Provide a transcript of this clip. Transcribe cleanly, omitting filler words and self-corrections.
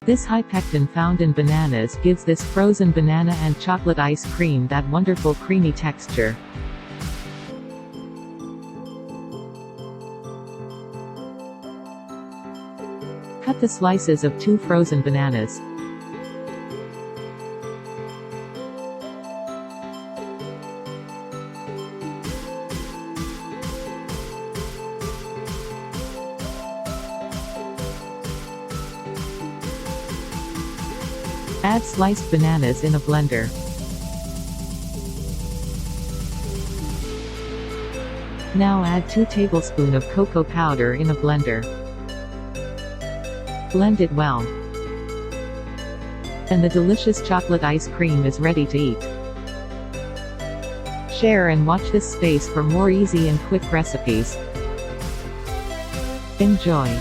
This high pectin found in bananas gives this frozen banana and chocolate ice cream that wonderful creamy texture. Cut the slices of 2 frozen bananas. Add sliced bananas in a blender. Now add 2 tablespoons of cocoa powder in a blender. Blend it well. And the delicious chocolate ice cream is ready to eat. Share and watch this space for more easy and quick recipes. Enjoy.